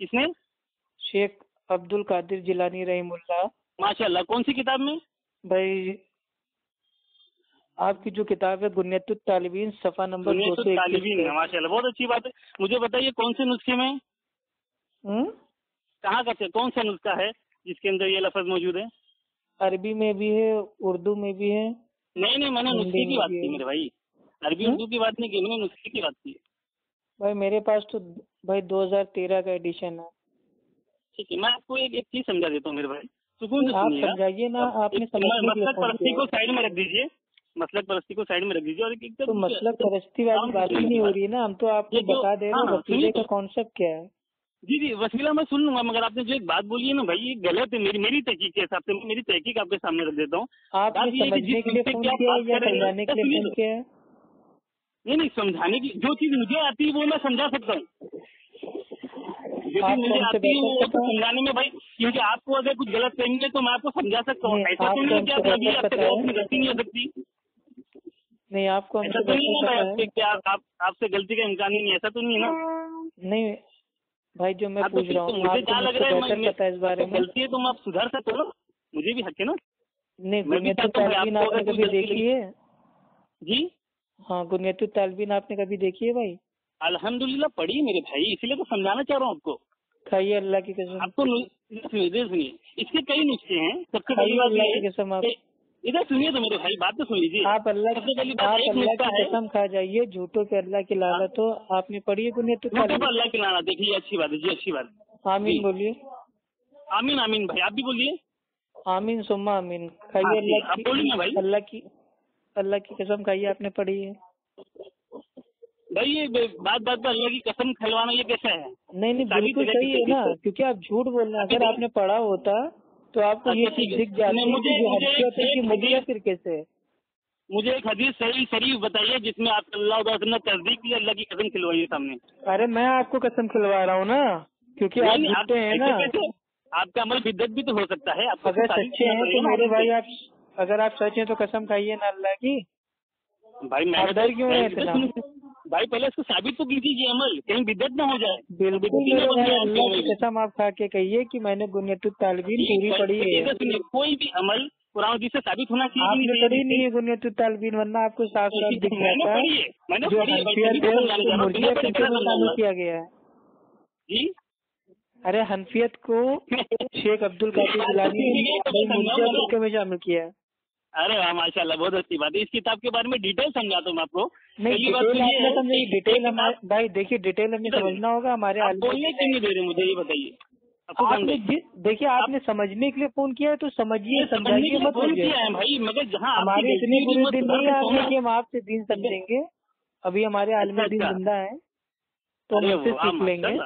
کس نے؟ شیخ عبد القادر جیلانی رحم اللہ. ماشاء اللہ. کون سی کتاب میں؟ بھائی آپ کی جو کتاب ہے بنیت الطالبین صفحہ نمبر بنیت 221 الطالبین میں. ماشاء اللہ بہت اچھی بات ہے. مجھے بتائیے کون سے نسخے میں؟ کہاں کا کون سا نسخہ ہے جس کے اندر یہ لفظ موجود ہے؟ عربی میں بھی ہے، اردو میں بھی ہے. نہیں میں نے نسخے کی بات کی میرے بھائی. عربی اردو کی بات نہیں کی، میں نے نسخے کی بات کی. بھائی میرے پاس تو بھائی 2013 کا ایڈیشن ہے. ٹھیک ہے، میں آپ کو ایک چیز سمجھا دیتا ہوں میرے بھائی، سکون سے آپ سنیے گا. سمجھائیے نا، آپ نے سمجھنے کے لیے مسلک فون پرستی کیا کو ہے. سائڈ میں رکھ دیجیے. مسلک پرستی کو سائڈ میں رکھ دیجیے. اور ایک تو مسلک پرستی والی بات ہی نہیں ہو رہی ہے نا، ہم تو آپ کو بتا دے رہے ہیں وسیلے کا کانسیپٹ کیا ہے. جی وسیلہ میں سن لوں گا، مگر آپ نے جو ایک بات بولی ہے نا بھائی یہ غلط ہے. میری تحقیق کے حساب سے میری تحقیق آپ کے سامنے رکھ دیتا ہوں. آپ نے سمجھنے کے لیے فون کیا ہے یا سمجھانے کے لیے فون کیا ہے؟ نہیں سمجھانے کی جو چیز مجھے آتی ہے وہ میں سمجھا سکتا ہوں. جو چیز مجھے آتی ہے وہ تو سمجھانے میں بھائی، کیونکہ آپ کو اگر کچھ غلط کہیں گے تو میں آپ کو سمجھا سکتا ہوں. ایسا تو نہیں ہے کہ آپ ابھی آپ سے غلطی نہیں ہو سکتی. نہیں آپ کو ایسا تو نہیں ہے کہ آپ سے غلطی کا امکان ہی نہیں، ایسا تو نہیں ہے نا. نہیں بھائی جو میں پوچھ رہا ہوں مجھے کیا لگ رہا ہے بہتر پتا ہے اس بارے میں. غلطی ہے تو میں آپ سدھار سکتا ہوں نا، مجھے بھی حق ہے نا. نہیں بنیت الطالبین آپ نے کبھی دیکھی ہے؟ جی ہاں بنیت الطالبین آپ نے کبھی دیکھی ہے بھائی؟ الحمدللہ پڑھی میرے بھائی، اسی لیے تو سمجھانا چاہ رہا ہوں آپ کو. کھائیے اللہ کی قسم. آپ کو سنیے اس کے کئی نسخے ہیں. سب سے پہلی اللہ بات کی قسم آپ ادھر سنیے تو میرے بھائی، بات تو سن لیجیے. آپ اللہ کی قسم کھا جائیے، جھوٹوں کے اللہ کی لعنت ہو. آپ نے پڑھی ہے بنیت الطالبین؟ اللہ کی لعنت. دیکھیے اچھی بات ہے جی، اچھی بات. آمین بولیے. آمین آمین بھائی، آپ بھی بولیے. آمین ثم آمین. کھائیے اللہ کی قسم کھائیے. آپ نے پڑھی ہے بھائی؟ یہ بات پر اللہ کی قسم کھلوانا یہ کیسا ہے؟ نہیں بالکل صحیح ہے نا، کیونکہ آپ جھوٹ بول رہے ہیں. اگر آپ نے پڑھا ہوتا تو آپ کو یہ چیز دکھ جاتی ہے. پھر کیسے مجھے ایک حدیث صحیح شریف بتائیے جس میں آپ اللہ علیہ وسلم نے تصدیق کی اللہ کی قسم کھلوائی سامنے. ارے میں آپ کو قسم کھلوا رہا ہوں نا، کیونکہ آپ جھوٹے ہیں نا. آپ کا عمل بدعت بھی تو ہو سکتا ہے. اگر سچے ہیں تو میرے بھائی اگر آپ سچ ہیں تو قسم کھائیے نا اللہ کی. بھائی میں ڈر کیوں ہے اتنا؟ بھائی پہلے اس کو ثابت تو کیجیے یہ عمل، کہیں بدعت نہ ہو جائے. بالکل اللہ کی قسم آپ کھا کے کہیے کہ میں نے بنیت الطالبین پوری پڑھی ہے. کوئی بھی عمل قرآن حدیث سے ثابت ہونا چاہیے. آپ نے پڑھی نہیں ہے بنیت الطالبین، ورنہ آپ کو صاف صاف دکھ رہا ہے جو حنفیت ہے اس کو مرجئیہ طریقے میں شامل کیا گیا ہے. جی ارے حنفیت کو شیخ عبد القادر جیلانی مرجئیہ طریقے میں شامل کیا ہے. ارے واہ ماشاء اللہ، بہت اچھی بات ہے. اس کتاب کے بارے میں ڈیٹیل سمجھاتا ہوں میں آپ کو. نہیں ڈیٹیل بھائی دیکھیے ڈیٹیل ہمیں سمجھنا ہوگا. ہمارے بولنے کیوں نہیں دے رہے مجھے یہ بتائیے. دیکھیے آپ نے سمجھنے کے لیے فون کیا ہے تو سمجھیے سمجھائیے مت. بھائی مگر جہاں ہمارے اتنے برے دن نہیں آ گئے کہ ہم آپ سے دین سمجھیں گے. ابھی ہمارے عالم دین زندہ ہے تو ہم سے سیکھ لیں گے.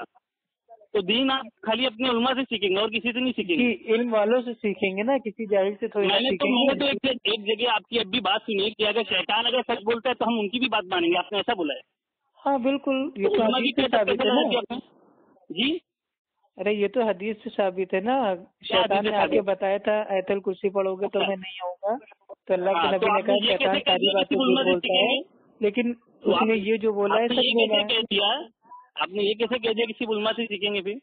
تو دین آپ خالی اپنے علماء سے سیکھیں گے اور کسی سے نہیں سیکھیں گے؟ علم والوں سے سیکھیں گے نا، کسی جاہل سے تھوڑی سیکھیں گے. میں نے تو ایک جگہ آپ کی اب بھی بات سنی کہ اگر شیطان اگر سچ بولتا ہے تو ہم ان کی بھی بات مانیں گے. آپ نے ایسا بولا ہے؟ ہاں بالکل، یہ تو حدیث سے ثابت ہے نا. جی ارے یہ تو حدیث سے ثابت ہے نا. شیطان نے آگے بتایا تھا آیت الکرسی پڑھو گے تو میں نہیں آؤں گا. تو اللہ کے نبی نے کہا شیطان ساری باتیں جھوٹ بولتا ہے، لیکن اس نے یہ جو بولا ہے سچ بولا ہے. آپ نے یہ کیسے کہہ دیا کسی علماء سے سیکھیں گے؟ پھر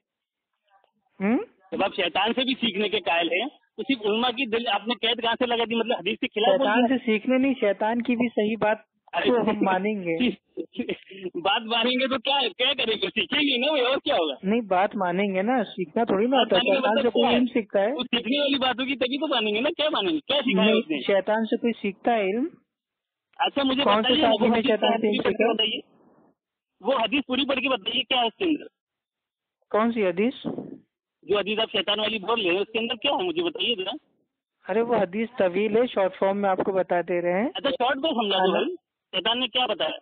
جب آپ شیطان سے بھی سیکھنے کے قائل ہیں تو صرف علماء کی دل آپ نے قید کہاں سے لگا دی؟ مطلب حدیث کے خلاف شیطان سے سیکھنے نہیں، شیطان کی بھی صحیح بات تو ہم مانیں گے. بات مانیں گے تو کیا کریں گے؟ سیکھیں گے نا اور کیا ہوگا؟ نہیں بات مانیں گے نا، سیکھنا تھوڑی نا ہوتا. شیطان سے کوئی علم سیکھتا ہے؟ سیکھنے والی بات ہوگی تبھی تو مانیں گے نا. کیا مانیں گے؟ کیا سیکھا ہے؟ شیطان سے کوئی سیکھتا ہے علم؟ اچھا مجھے کون سے صحابی نے شیطان سے علم سیکھا؟ بتائیے وہ حدیث پوری پڑھ کے بتائیے کیا ہے اس کے اندر. کون سی حدیث؟ جو حدیث آپ شیطان والی بول رہے ہیں اس کے اندر کیا ہے مجھے بتائیے ذرا. ارے وہ حدیث طویل ہے، شارٹ فارم میں آپ کو بتا دے رہے ہیں. اچھا شارٹ میں سمجھا دو بھائی. شیطان نے کیا بتایا؟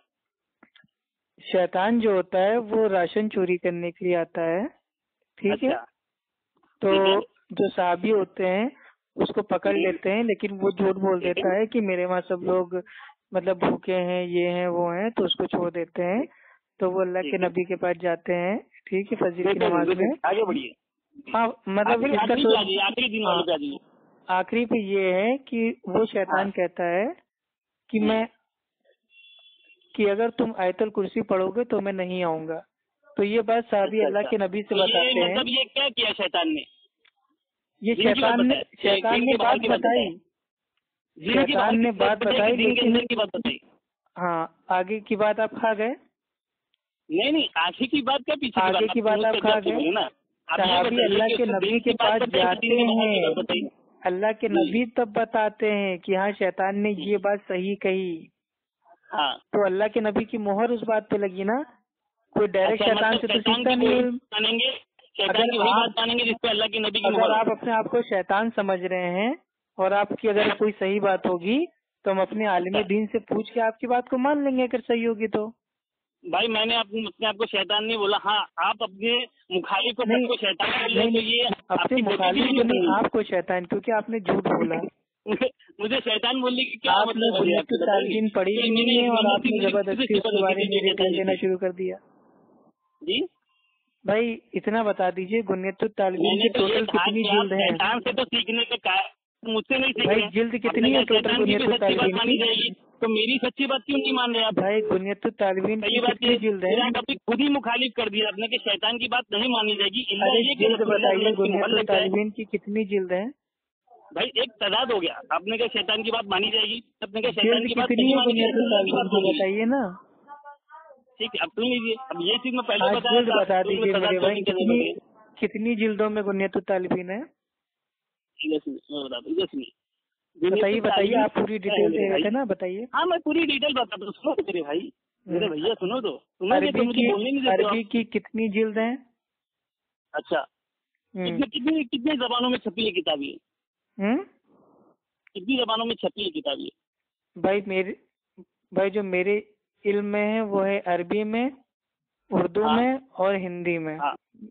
شیطان جو ہوتا ہے وہ راشن چوری کرنے کے لیے آتا ہے، ٹھیک ہے. تو جو صحابی ہوتے ہیں اس کو پکڑ لیتے ہیں، لیکن وہ جھوٹ بول دیتا ہے کہ میرے وہاں سب لوگ مطلب بھوکے ہیں، یہ ہیں وہ ہیں، تو اس کو چھوڑ دیتے ہیں. تو وہ اللہ کے نبی کے پاس جاتے ہیں، ٹھیک ہے، فجر کی نماز میں. آگے بڑھیے. ہاں مطلب آخری پہ یہ ہے کہ وہ شیطان کہتا ہے کہ اگر تم آیت الکرسی پڑھو گے تو میں نہیں آؤں گا. تو یہ بات صحابی اللہ کے نبی سے بتاتے ہیں. مطلب یہ کیا کیا شیطان نے؟ یہ شیطان نے بات بتائی، شیطان نے بات بتائی، لیکن ہاں آگے کی بات آپ کھا گئے. نہیں آگے کی بات کیا پیچھے آگے کی بات آپ کھا گئے. صحابی اللہ کے نبی کے پاس جاتے ہیں، اللہ کے نبی تب بتاتے ہیں کہ ہاں شیطان نے یہ بات صحیح کہی. ہاں تو اللہ کے نبی کی مہر اس بات پہ لگی نا. کوئی ڈائریکٹ شیطان سے تو سیکھتا نہیں. اگر آپ اپنے آپ کو شیطان سمجھ رہے ہیں اور آپ کی اگر کوئی صحیح بات ہوگی تو ہم اپنے عالم دین سے پوچھ کے آپ کی بات کو مان لیں گے اگر صحیح ہوگی تو. بھائی میں نے اپنے آپ کو شیطان نہیں بولا. ہاں آپ اپنے مخالف کو شیطان اپنے مخالف کو نہیں، آپ کو شیطان، کیونکہ آپ نے جھوٹ بولا. مجھے شیطان بولنے کی کیا آپ نے بنیاد الطالبین پڑھی نہیں ہے اور آپ نے زبردستی اس کے بارے میں ڈیٹیل دینا شروع کر دیا. جی بھائی اتنا بتا دیجئے بنیاد الطالبین کی ٹوٹل کتنی جلد ہے؟ شیطان سے تو سیکھنے کا مجھ سے نہیں سیکھے. بھائی جلد کتنی ہے ٹوٹل بنیاد الطالبین کی؟ تو میری سچی بات کیوں نہیں مان رہے آپ؟ بھائی بنیاد الطالبین کی کتنی جلد ہے؟ کبھی خود ہی مخالف کر دیا آپ نے کہ شیطان کی بات نہیں مانی جائے گی. جلد بتائیے بنیاد الطالبین کی کتنی جلد ہے؟ بھائی ایک تعداد ہو گیا. آپ نے کہا شیطان کی بات مانی جائے گی، آپ نے کہا جلد شیطان کی بات کتنی نہیں ہے مانی بنیاد الطالبین کی بتائیے نا. ٹھیک ہے اب سن لیجیے. اب یہ چیز میں پہلے جلد بتا دیجیے میرے بھائی کتنی جلدوں میں بنیاد الطالبین ہے؟ بتائیے آپ پوری ڈیٹیل دے رہے تھے نا، بتائیے. ہاں میں پوری ڈیٹیل بتا دوں. سنو میرے بھائی، میرے بھیا سنو تو. عربی کی کتنی جلد ہیں؟ اچھا کتنی زبانوں میں چھپی ہے کتاب یہ؟ کتنی زبانوں میں چھپی ہے کتاب یہ؟ بھائی جو میرے علم میں ہے وہ ہے عربی میں، اردو میں اور ہندی میں.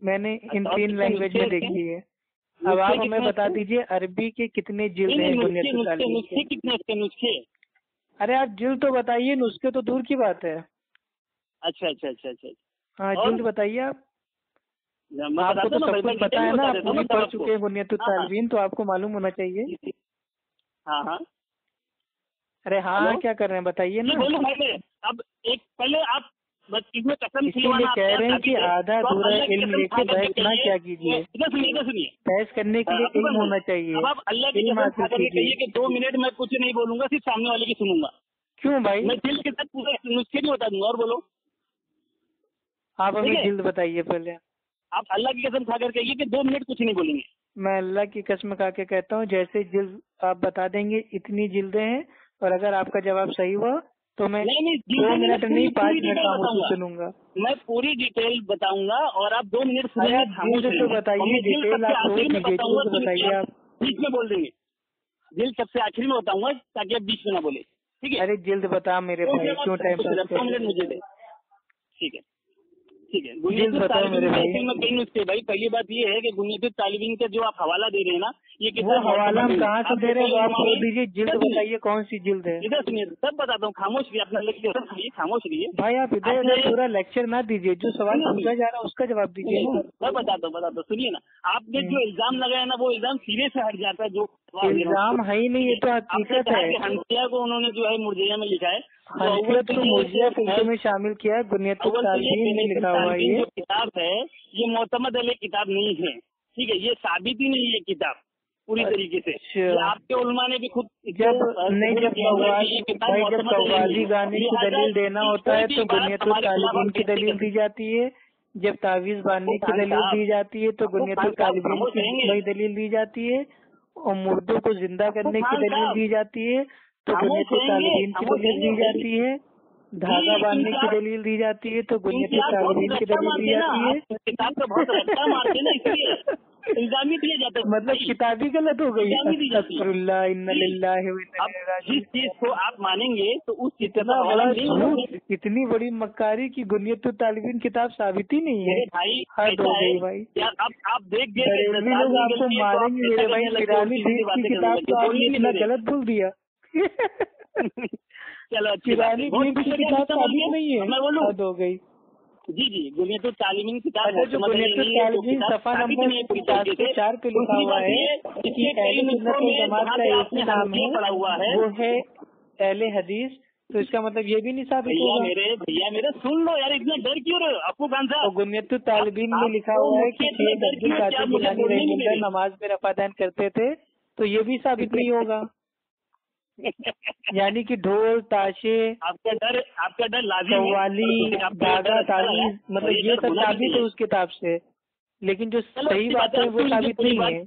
میں نے ان 3 لینگویج میں دیکھی ہے. اب آپ ہمیں بتا دیجئے عربی کے کتنے جلد ہیں بنیاد الطالبین کے؟ کتنے نسخے؟ ارے آپ جلد تو بتائیے، نسخے تو دور کی بات ہے. اچھا ہاں جلد بتائیے. آپ کو تو سب کچھ پتا ہے نا، آپ بھی پڑھ چکے ہیں بنیاد الطالبین، تو آپ کو معلوم ہونا چاہیے. ہاں ارے ہاں کیا کر رہے ہیں بتائیے نا. اب ایک پہلے آپ اس میں قسم اس لیے کہہ رہے ہیں کہ آدھا ادھورا علم لے کے بحث نہ کیا کیجیے. سنیے بحث کرنے کے لیے علم ہونا چاہیے. اب آپ اللہ کی قسم کہیے کہ 2 منٹ میں کچھ نہیں بولوں گا، صرف سامنے والے کی سنوں گا. کیوں بھائی؟ میں دل کے ساتھ پورے نسخے بھی بتا دوں گا. اور بولو آپ ہمیں جلد بتائیے پہلے. آپ اللہ کی قسم کھا کر کہیے کہ 2 منٹ کچھ نہیں بولیں گے. میں اللہ کی قسم کھا کے کہتا ہوں جیسے جلد آپ بتا دیں گے اتنی جلدیں ہیں، اور اگر آپ کا جواب صحیح ہوا تو میں 2 منٹ نہیں 5 منٹ خاموشی سنوں گا. میں پوری ڈیٹیل بتاؤں گا اور آپ 2 منٹ سنیں گے. جلد تو بتائیے، ڈیٹیل آپ روز دیجیے، جلد بتائیے. آپ بیچ میں بول دیں گے. جلد سب سے آخری میں بتاؤں گا تاکہ آپ بیچ میں نہ بولے. ٹھیک ہے؟ ارے جلد بتا میرے بھائی، کیوں ٹائم پاس کر رہے ہیں؟ مجھے دے. ٹھیک ہے جلد بتاؤ میرے بھائی. میں کئی نسخے بھائی. پہلی بات یہ ہے کہ بنیاد الطالبین کا جو آپ حوالہ دے رہے ہیں نا، یہ وہ حوالہ ہم کہاں سے دے رہے ہیں؟ آپ چھوڑ دیجیے. جلد بتائیے کون سی جلد ہے. ادھر سنیے سب بتاتا ہوں. خاموش رہیے، اپنا خاموش رہیے بھائی. آپ ادھر پورا لیکچر نہ دیجیے، جو سوال پوچھا جا رہا ہے اس کا جواب دیجیے نا. میں بتاتا ہوں. سنیے نا، آپ نے جو الزام لگایا نا وہ الزام سیرے سے ہٹ جاتا ہے. جو الزام ہے ہی نہیں، یہ تو حقیقت ہے. ہنسیا کو انہوں نے جو ہے مرجیا میں لکھا ہے. حنفیت کو مرجیا فلسفے میں شامل کیا ہے. بنیاد الطالبین میں لکھا ہوا ہے. یہ کتاب ہے، یہ معتمد علیہ کتاب نہیں ہے. ٹھیک ہے؟ یہ ثابت ہی نہیں ہے کتاب پوری طریقے سے. آپ کے علماء نے بھی خود جب قوالی گانے کی دلیل دینا ہوتا ہے تو بنیاد الطالبین کی دلیل دی جاتی ہے. جب تعویذ باندھنے کی دلیل دی جاتی ہے تو بنیاد الطالبین کی وہی دلیل دی جاتی ہے. اور مردوں کو زندہ کرنے کی دلیل دی جاتی ہے تو بنیاد الطالبین کی دلیل دی جاتی ہے. دھاگا باندھنے کی دلیل دی جاتی ہے تو بنیاد الطالبین کی دلیل دی جاتی ہے. کتاب کا بہت الزامی دیا جاتا ہے. مطلب کتابی غلط ہو گئی. استغفر اللہ، انا للہ و انا الیہ راجعون. جس چیز کو آپ مانیں گے تو اس اتنا بڑا جھوٹ، اتنی بڑی مکاری کی بنیاد الطالبین کتاب ثابت ہی نہیں ہے. حد ہو گئی بھائی. آپ دیکھ بریلوی لوگ آپ کو ماریں گے میرے بھائی. پیرانی دین کی کتاب کو آپ نے اتنا غلط بول دیا. چلو پیرانی دین کی کتاب ثابت نہیں ہے. حد ہو گئی. جی بنیاد الطالبین کتاب جو بنیاد الطالبین صفحہ نمبر 404 پہ لکھا ہوا ہے کہ اہل سنت والجماعت کا ایک نام ہے، وہ ہے اہل حدیث. تو اس کا مطلب یہ بھی نہیں ثابت ہوگا؟ بھیا میرے سن لو یار، اتنا ڈر کیوں رہے ہو افو خان صاحب؟ غنیۃ الطالبین میں لکھا ہوا ہے کہ نماز میں رفع دین کرتے تھے، تو یہ بھی ثابت نہیں ہوگا؟ یعنی کہ ڈھول تاشے، آپ کا ڈر لازمی، قوالی، داغا تاویز، مطلب یہ سب ثابت ہے اس کتاب سے، لیکن جو صحیح بات ہے وہ ثابت نہیں ہے۔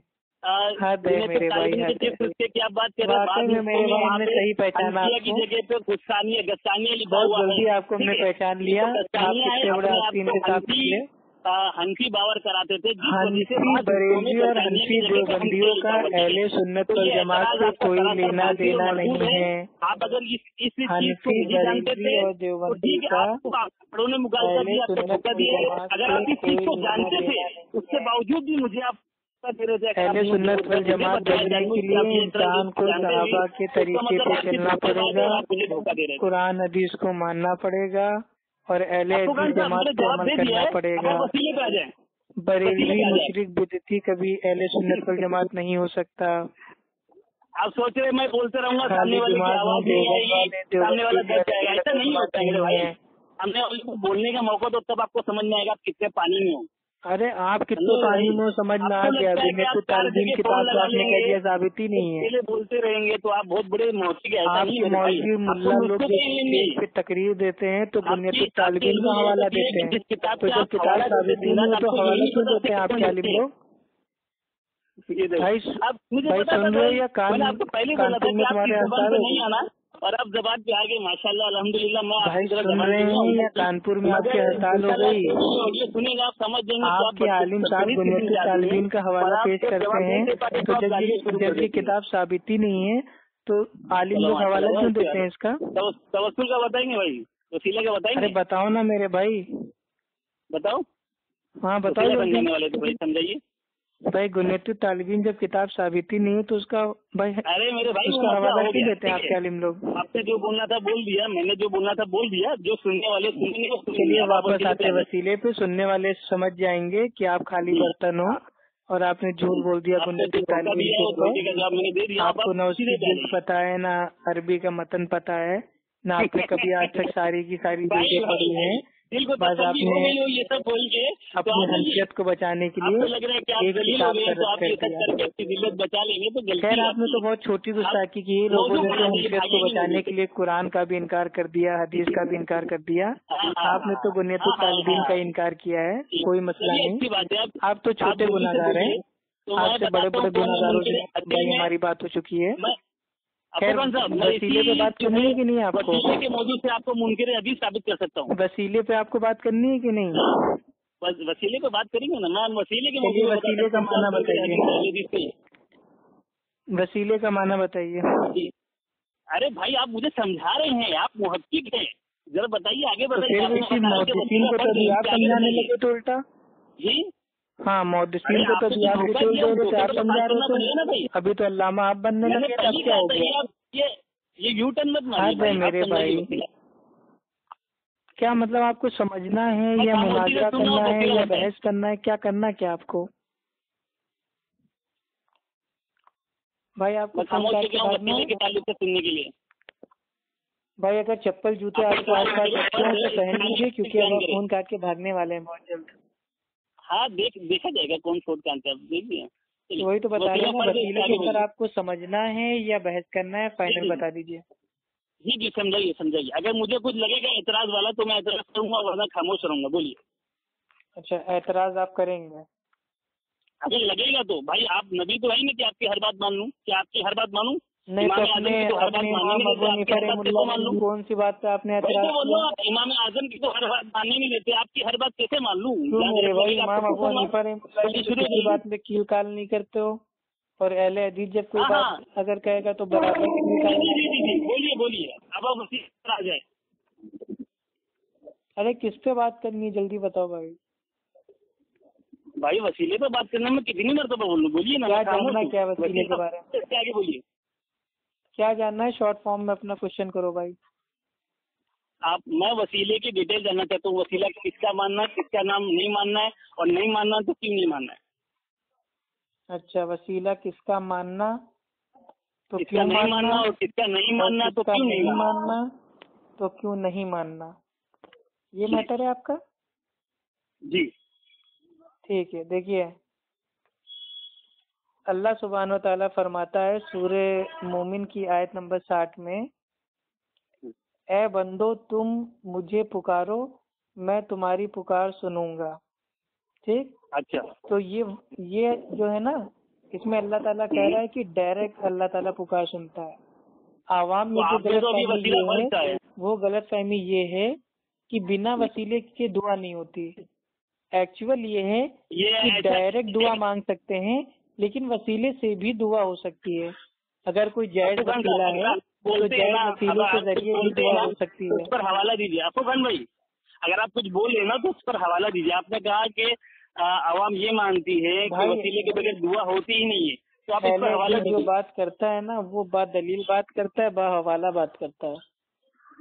حد ہے میرے بھائی، کیا بات کر رہے ہیں میرے بھائی، ہم نے صحیح پہچانا آپ کو، جگہ پہ گستانیہ بہت جلدی آپ کو ہم نے پہچان لیا۔ آپ کتنے بڑے آستین کے ساتھ نکلے۔ حنفی باور کراتے تھے، حنفی بریلوی اور حنفی دیوبندیوں کا اہل سنت والجماعت سے کوئی لینا دینا نہیں ہے۔ آپ اگر حنفی بریلوی اور دیوبندی کا اہل سنت والجماعت اگر آپ اس چیز کو جانتے تھے، اس کے باوجود بھی مجھے آپ اہل سنت والجماعت بننے کے لیے انسان کو صحابہ کے طریقے پہ چلنا پڑے گا، قرآن حدیث کو ماننا پڑے گا، اور اہل حدیث جماعت کو عمل کرنا پڑے گا۔ بریلوی مشرک بدعتی کبھی اہل سنت والجماعت نہیں ہو سکتا۔ آپ سوچ رہے میں بولتے رہوں گا، سامنے والے کی آواز نہیں آئے گی، سامنے والا ڈر جائے گا، ایسا نہیں ہوتا ہے بھائی۔ سامنے والے کو بولنے کا موقع دو، تب آپ کو سمجھ میں آئے گا آپ کتنے پانی میں ہو۔ ارے آپ کتنے پانی میں سمجھ میں آ گیا، غنیۃ الطالبین کتاب سے آپ نے کہہ دیا ثابت ہی نہیں ہے۔ بولتے رہیں گے تو آپ بہت بڑے موسیقی، آپ کے مولوی ملا لوگ پہ تقریر دیتے ہیں تو غنیۃ الطالبین کا حوالہ دیتے ہیں، تو جب کتاب ثابت ہی نہیں ہے تو حوالہ کیوں دیتے ہیں آپ کے عالم لوگ؟ بھائی سن رہے یا کانپور میں تمہارے ہڑتال ہوگی؟ اور اب زبان پہ آگے ماشاء اللہ الحمدللہ، میں بھائی سن رہے ہیں یا کانپور میں آپ کی ہڑتال ہو گئی؟ سنیں گے آپ سمجھ جائیں گے۔ آپ کے عالم صاحب غنیۃ الطالبین کا حوالہ پیش کرتے ہیں، تو جب یہ کتاب ثابت ہی نہیں ہے تو عالم لوگ حوالہ کیوں دیتے ہیں اس کا؟ توسل کا بتائیں گے بھائی، وسیلے کا بتائیں گے؟ ارے بتاؤ نا میرے بھائی، بتاؤ۔ ہاں بتاؤ سمجھانے والے تو بھائی سمجھائیے۔ بھائی غنیۃ الطالبین جب کتاب ثابت ہی نہیں ہے تو اس کا بھائی، ارے میرے بھائی اس کا حوالہ کیوں دیتے ہیں آپ کے عالم لوگ؟ آپ نے جو بولنا تھا بول دیا، میں نے جو بولنا تھا بول دیا، جو سننے والے سنیں گے۔ چلیے واپس آتے وسیلے پہ، سننے والے سمجھ جائیں گے کہ آپ خالی برتن ہو اور آپ نے جھوٹ بول دیا غنیۃ الطالبین کے اوپر۔ آپ کو نہ اس کی جلد پتہ ہے، نہ عربی کا متن پتہ ہے، نہ آپ نے کبھی آج تک ساری کی ساری چیزیں پڑھی ہیں۔ بس آپ نے اپنی حیثیت کو بچانے کے لیے ایک کتاب کا رد کر دیا۔ خیر آپ نے تو بہت چھوٹی گستاخی کی، لوگوں نے تو حیثیت کو بچانے کے لیے قرآن کا بھی انکار کر دیا، حدیث کا بھی انکار کر دیا، آپ نے تو غنیۃ الطالبین کا انکار کیا ہے۔ کوئی مسئلہ نہیں، آپ تو چھوٹے گناہ گار ہیں، آپ سے بڑے بڑے گناہ گاروں سے بھائی ہماری بات ہو چکی ہے۔ خیر وسیلے پہ بات کرنی ہے کہ نہیں آپ کو؟ وسیلے کے موضوع سے آپ کو منکر حدیث ثابت کر سکتا ہوں۔ وسیلے پہ آپ کو بات کرنی ہے کہ نہیں؟ وسیلے پہ بات کریں گے نا، میں وسیلے کے موضوع وسیلے کا معنی بتائیے، وسیلے کا معنی بتائیے۔ ارے بھائی آپ مجھے سمجھا رہے ہیں، آپ محقق ہیں، ذرا بتائیے آگے بتائیے۔ محدثین کو تو ابھی آپ سمجھانے لگے تو الٹا؟ جی ہاں، محدثین کو تو ابھی آپ ڈیٹیل دے رہے تھے، آپ سمجھا رہے تھے، ابھی تو علامہ آپ بننے لگے، اب کیا ہو گیا؟ یہ یو ٹرن مت ماریے میرے بھائی، کیا مطلب آپ کو سمجھنا ہے یا مناظرہ کرنا ہے یا بحث کرنا ہے، کیا کرنا کیا آپ کو؟ بھائی آپ کو فون کاٹ کے بھاگنا ہے؟ بھائی اگر چپل جوتے آپ کے آس پاس رکھتے ہیں تو پہن لیجیے، کیونکہ اب آپ فون کاٹ کے بھاگنے والے ہیں بہت جلد۔ ہاں دیکھا جائے گا کون فون کاٹتا ہے، دیکھیے وہی تو بتا رہے ہیں، وسیلے کے اوپر آپ کو سمجھنا ہے یا بحث کرنا ہے، فائنل بتا دیجیے۔ جی سمجھائیے، اگر مجھے کچھ لگے گا اعتراض والا تو میں اعتراض کروں گا، ورنہ خاموش رہوں گا۔ بولیے۔ اچھا اعتراض آپ کریں گے؟ اگر لگے گا تو بھائی آپ نبی تو ہے نہیں کہ آپ کی ہر بات مان لوں، کیا آپ کی ہر بات مانوں؟ نہیں تو اپنے امام ابو حنیفہ رحمہ اللہ کی کون سی بات پہ آپ نے اعتراض کیا؟ امام اعظم کی تو ہر بات ماننے نہیں دیتے، آپ کی ہر بات کیسے مان لوں؟ میرے بھائی امام ابو حنیفہ رحمہ اللہ کی کسی بات میں کیل کال نہیں کرتے ہو، اور اہل حدیث جب کوئی بات اگر کہے گا تو برابر بولیے اب آپ اسی طرح آ جائے۔ ارے کس پہ بات کرنی ہے جلدی بتاؤ بھائی وسیلے پہ بات کرنا میں کتنی مرتبہ بولوں؟ بولیے نا۔ کیا جاننا کیا وسیلے کے بارے میں؟ آگے بولیے، کیا جاننا ہے؟ شارٹ فارم میں اپنا کوشچن کرو بھائی۔ میں وسیلے کی ڈیٹیل جاننا چاہتا ہوں، وسیلہ کس کا ماننا ہے، کس کا نام نہیں ماننا ہے، اور نہیں ماننا تو کیوں نہیں ماننا ہے؟ اچھا وسیلہ کس کا ماننا تو کس کا نہیں ماننا، اور کس کا نہیں ماننا تو کیوں نہیں ماننا؟ تو کیوں نہیں ماننا، یہ میٹر ہے آپ کا؟ جی ٹھیک ہے، دیکھیے اللہ سبحانہ و تعالیٰ فرماتا ہے سورہ مومن کی آیت نمبر 60 میں، اے بندو تم مجھے پکارو میں تمہاری پکار سنوں گا. ٹھیک، اچھا تو یہ جو ہے نا، اس میں اللہ تعالیٰ کہہ رہا ہے کہ ڈائریکٹ اللہ تعالیٰ پکار سنتا ہے. عوام میں جو غلط فہمی یہ ہے، وہ غلط فہمی یہ ہے کہ بنا وسیلے کے دعا نہیں ہوتی. ایکچوئل یہ ہے کہ ڈائریکٹ دعا مانگ سکتے ہیں، لیکن وسیلے سے بھی دعا ہو سکتی ہے. اگر کوئی جائز وسیلہ ہے تو جائز وسیلے کے ذریعے بھی دعا ہو سکتی ہے. اس پر حوالہ دیجیے آپ کو خان بھائی، اگر آپ کچھ بول رہے نا تو اس پر حوالہ دیجیے. آپ نے کہا کہ عوام یہ مانتی ہے کہ وسیلے کے بغیر دعا ہوتی ہی نہیں ہے، تو آپ اس پر حوالہ جو دیجیے. بات کرتا ہے نا وہ با دلیل بات کرتا ہے، با حوالہ بات کرتا ہے.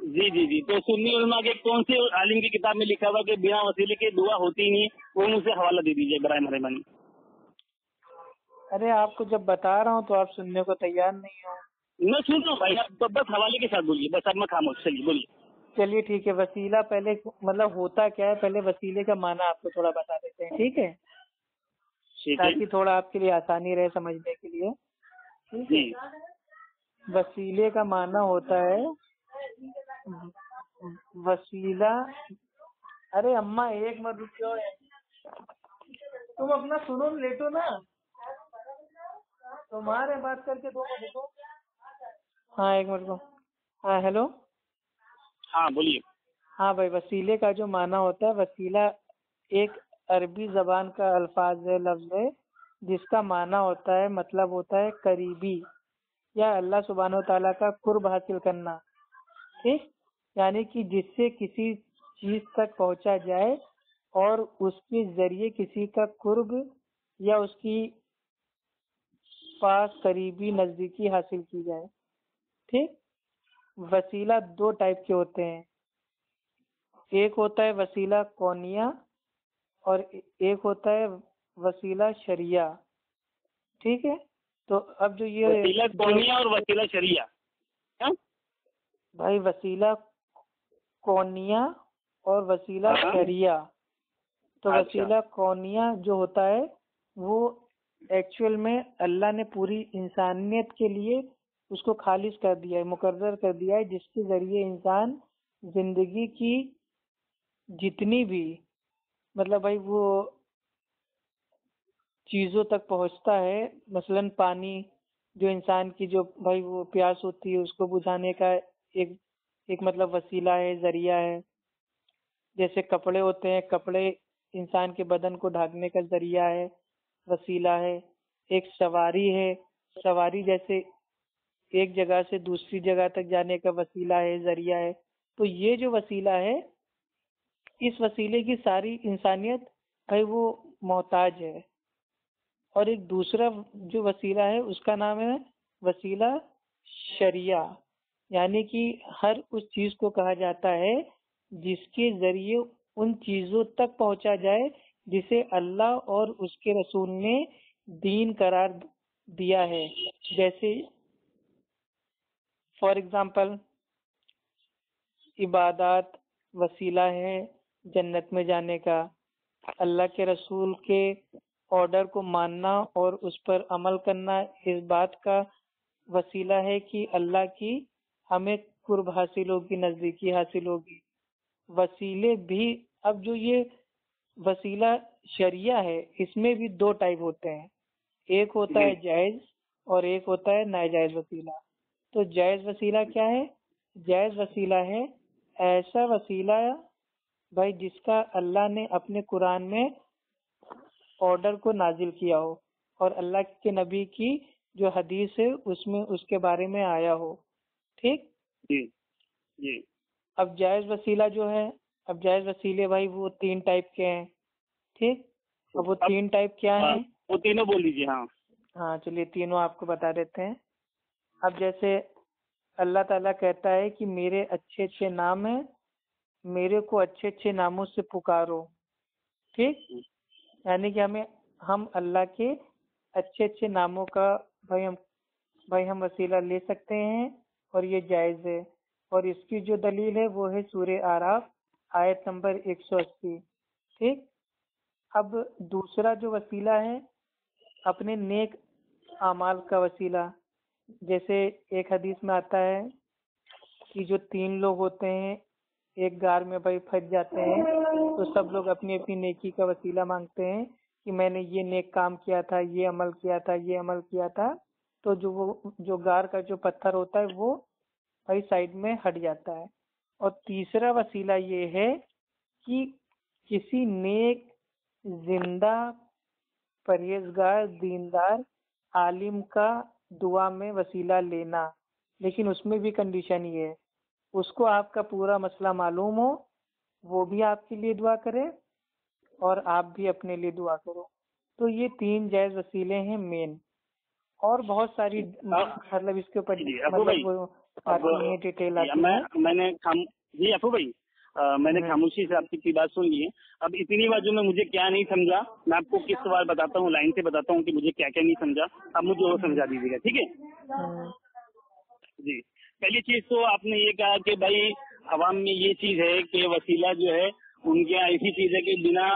جی جی جی، تو سنی علماء کے کون سے عالم کی کتاب میں لکھا ہوا کہ بنا وسیلے کے دعا ہوتی ہی نہیں ہے، وہ مجھ سے حوالہ دے دیجیے برائے مہربانی. ارے آپ کو جب بتا رہا ہوں تو آپ سننے کو تیار نہیں ہو. میں سن رہا ہوں بھائی، آپ بس حوالے کے ساتھ بولیے، بس اب میں خاموش. چلیے بولیے. چلیے ٹھیک ہے، وسیلہ پہلے مطلب ہوتا کیا ہے، پہلے وسیلے کا معنی آپ کو تھوڑا بتا دیتے ہیں، ٹھیک ہے؟ تاکہ تھوڑا آپ کے لیے آسانی رہے سمجھنے کے لیے. ٹھیک ہے، وسیلے کا معنی ہوتا ہے وسیلہ. ارے اماں ایک منٹ رکو، تم اپنا سنو لیٹو نا، تمہارے بات کر کے 2 منٹ رکو. ہاں 1 منٹ کو. ہاں ہیلو. ہاں بولیے. ہاں بھائی، وسیلے کا جو معنی ہوتا ہے، وسیلہ ایک عربی زبان کا الفاظ ہے، لفظ ہے، جس کا معنی ہوتا ہے، مطلب ہوتا ہے قریبی یا اللہ سبحانہ و تعالیٰ کا قرب حاصل کرنا. ٹھیک، یعنی کہ جس سے کسی چیز تک پہنچا جائے اور اس کے ذریعے کسی کا قرب یا اس کی پاس قریبی نزدیکی حاصل کی جائے. ٹھیک، وسیلہ 2 ٹائپ کے ہوتے ہیں، ایک ہوتا ہے وسیلہ کونیہ اور ایک ہوتا ہے وسیلہ شرعیہ. ٹھیک ہے، تو اب جو یہ وسیلہ کونیہ اور وسیلہ شرعیہ، بھائی وسیلہ کونیہ اور وسیلہ شرعیہ. تو وسیلہ کونیہ جو ہوتا ہے وہ ایکچوئل میں اللہ نے پوری انسانیت کے لیے اس کو خالص کر دیا ہے، مقرر کر دیا ہے، جس کے ذریعے انسان زندگی کی جتنی بھی مطلب بھائی وہ چیزوں تک پہنچتا ہے. مثلاً پانی، جو انسان کی جو بھائی وہ پیاس ہوتی ہے اس کو بجھانے کا ایک مطلب وسیلہ ہے، ذریعہ ہے. جیسے کپڑے ہوتے ہیں، کپڑے انسان کے بدن کو ڈھانکنے کا ذریعہ ہے، وسیلہ ہے. ایک سواری ہے، سواری جیسے ایک جگہ سے دوسری جگہ تک جانے کا وسیلہ ہے، ذریعہ ہے. تو یہ جو وسیلہ ہے، اس وسیلے کی ساری انسانیت بھائی وہ محتاج ہے. اور ایک دوسرا جو وسیلہ ہے اس کا نام ہے وسیلہ شرعیہ، یعنی کہ ہر اس چیز کو کہا جاتا ہے جس کے ذریعے ان چیزوں تک پہنچا جائے جسے اللہ اور اس کے رسول نے دین قرار دیا ہے. جیسے فار ایگزامپل عبادات وسیلہ ہے جنت میں جانے کا، اللہ کے رسول کے آرڈر کو ماننا اور اس پر عمل کرنا اس بات کا وسیلہ ہے کہ اللہ کی ہمیں قرب حاصل ہوگی، نزدیکی حاصل ہوگی. وسیلے بھی اب جو یہ وسیلہ شرعیہ ہے اس میں بھی 2 ٹائپ ہوتے ہیں، ایک ہوتا ہے جائز اور ایک ہوتا ہے ناجائز وسیلہ. تو جائز وسیلہ کیا ہے؟ جائز وسیلہ ہے ایسا وسیلہ بھائی جس کا اللہ نے اپنے قرآن میں آرڈر کو نازل کیا ہو اور اللہ کے نبی کی جو حدیث ہے اس میں اس کے بارے میں آیا ہو. ٹھیک جی جی. اب جائز وسیلہ جو ہے، اب جائز وسیلے بھائی وہ 3 ٹائپ کے ہیں. ٹھیک، اب وہ 3 ٹائپ کیا ہیں؟ وہ تینوں بول لیجیے. ہاں چلیے تینوں آپ کو بتا دیتے ہیں. اب جیسے اللہ تعالیٰ کہتا ہے کہ میرے اچھے اچھے نام ہیں، میرے کو اچھے اچھے ناموں سے پکارو. ٹھیک، یعنی کہ ہم اللہ کے اچھے اچھے ناموں کا بھائی ہم وسیلہ لے سکتے ہیں اور یہ جائز ہے. اور اس کی جو دلیل ہے وہ ہے سورہ اعراف آیت نمبر 180. ٹھیک. اب دوسرا جو وسیلہ ہے اپنے نیک اعمال کا وسیلہ، جیسے ایک حدیث میں آتا ہے کہ جو 3 لوگ ہوتے ہیں ایک غار میں بھائی پھنس جاتے ہیں تو سب لوگ اپنی اپنی نیکی کا وسیلہ مانگتے ہیں کہ میں نے یہ نیک کام کیا تھا، یہ عمل کیا تھا، یہ عمل کیا تھا. تو جو غار کا جو پتھر ہوتا ہے وہ بھائی سائڈ میں ہٹ جاتا ہے. اور تیسرا وسیلہ یہ ہے کہ کسی نیک زندہ پرہیزگار دیندار عالم کا دعا میں وسیلہ لینا، لیکن اس میں بھی کنڈیشن یہ ہے اس کو آپ کا پورا مسئلہ معلوم ہو، وہ بھی آپ کے لیے دعا کرے اور آپ بھی اپنے لیے دعا کرو. تو یہ 3 جائز وسیلے ہیں مین، اور بہت ساری مطلب اس کے اوپر مطلب ڈیٹیل آتی ہے. جی افو بھائی، میں نے خاموشی سے آپ کی بات سن لی ہے. اب اتنی بار جو میں مجھے کیا نہیں سمجھا، میں آپ کو کس سوال بتاتا ہوں، لائن سے بتاتا ہوں کہ مجھے کیا کیا نہیں سمجھا، اب مجھے وہ سمجھا دیجیے گا، ٹھیک ہے؟ جی. پہلی چیز تو آپ نے یہ کہا کہ بھائی عوام میں یہ چیز ہے کہ وسیلہ جو ہے ان کے یہاں ایسی چیز ہے کہ بنا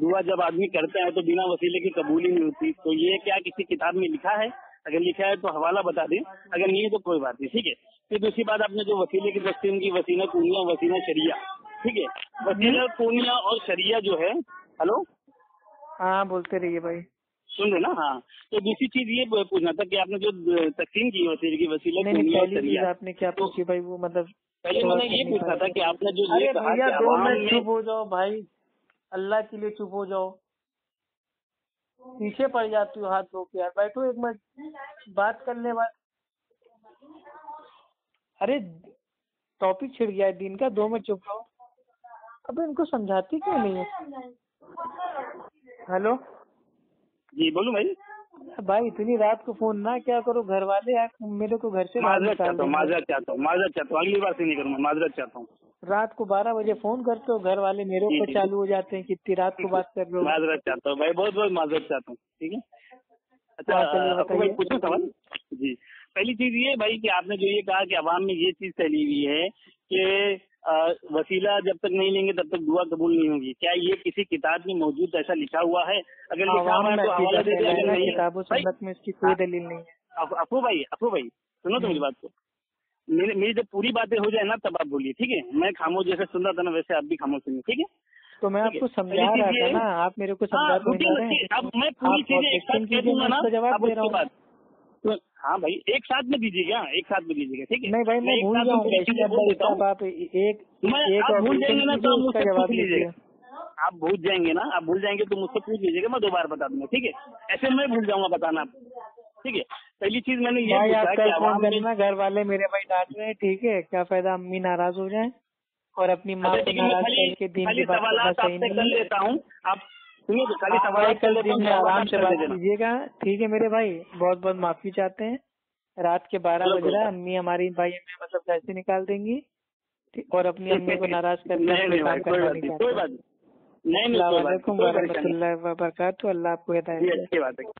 دعا جب آدمی کرتا ہے تو بنا وسیلے کی قبول ہی نہیں ہوتی. تو یہ کیا کسی کتاب میں لکھا ہے؟ اگر لکھا ہے تو حوالہ بتا دیں، اگر نہیں ہے تو کوئی بات نہیں، ٹھیک ہے. پھر دوسری بات آپ نے جو وسیلے کی تقسیم کی، وسیلہ کونیا، وسیلہ شریعہ، ٹھیک ہے. وسیلہ کونیا اور شریعہ جو ہے، ہلو ہاں بولتے رہیے بھائی، سن رہے نا؟ ہاں. تو دوسری چیز یہ پوچھنا تھا کہ آپ نے جو تقسیم کی وسیلے کی، وسیلہ کونیا اور شریعہ، آپ نے کیا پوچھی بھائی؟ وہ مطلب پہلے میں نے یہ پوچھنا تھا کہ آپ نے جو یہ کہا کہ 2 عوام منٹ میں، چپ ہو جاؤ بھائی، اللہ کے لیے چپ ہو جاؤ، پیچھے پڑ جاتی ہو ہاتھ دھو کے. یار بیٹھو ایک منٹ بات کرنے والے. ارے ٹاپک چھڑ گیا ہے دین کا، 2 منٹ چپ رہو. اب ان کو سمجھاتی کیوں نہیں ہے؟ ہلو جی بولو بھائی. بھائی اتنی رات کو فون نہ کیا کرو، گھر والے میرے کو گھر سے معذرت چاہتا ہوں، اگلی بار سے نہیں کروں گا، معذرت چاہتا ہوں. رات کو 12 بجے فون کرتے ہو، گھر والے میرے اوپر چالو ہو جاتے ہیں کہ اتنی رات کو بات کر رہے ہو. معذرت چاہتا ہوں بھائی، بہت بہت معذرت چاہتا ہوں، ٹھیک ہے. اچھا بھائی پوچھو سوال. جی پہلی چیز یہ بھائی کہ آپ نے جو یہ کہا کہ عوام میں یہ چیز پھیلی ہوئی ہے کہ وسیلہ جب تک نہیں لیں گے تب تک دعا قبول نہیں ہوگی، کیا یہ کسی کتاب میں موجود ایسا لکھا ہوا ہے؟ اگر لکھا ہوا ہے تو حوالہ دے دیں. اگر نہیں کتاب و سنت میں اس کی کوئی دلیل نہیں ہے. افو بھائی سنو تو میری بات کو، میری جب پوری باتیں ہو جائے نا تب آپ بولیے، ٹھیک ہے؟ میں خاموش جیسے سن رہا تھا نا ویسے آپ بھی خاموش سنیے، ٹھیک ہے؟ تو میں آپ کو سمجھا رہا تھا نا، آپ میرے کو سمجھا. اب میں پوری چیزیں ایک ساتھ کہہ دوں گا نا، اب اس کے بعد ہاں بھائی ایک ساتھ میں دیجیے گا، ٹھیک ہے؟ نہیں بھائی میں بھول جاؤں گا، آپ بھول جائیں گے نا تو مجھ سے پوچھ لیجیے گا. آپ بھول جائیں گے نا، آپ بھول جائیں گے تو مجھ سے پوچھ لیجیے گا، میں 2 بار بتا دوں گا، ٹھیک ہے؟ ایسے میں بھول جاؤں گا بتانا آپ کو، ٹھیک ہے؟ پہلی چیز میں نے یہ پوچھا کہ عوام میں گھر والے میرے بھائی ڈانٹ رہے ہیں، ٹھیک ہے؟ کیا فائدہ امی ناراض ہو جائیں اور اپنی ماں کو ناراض کر کے دین کی بات کرنا صحیح نہیں. کر لیتا ہوں آپ خالی سوالات کل دن میں آرام سے بات کیجیے گا، ٹھیک ہے میرے بھائی؟ بہت بہت معافی چاہتے ہیں. رات کے 12 بج رہا ہے، امی ہماری بھائی ہمیں مطلب پیسے نکال دیں گی اور اپنی امی کو ناراض کر کے کام کرنا نہیں چاہتے. السلام علیکم ورحمۃ اللہ وبرکاتہ. اللہ آپ کو ہدایت دے.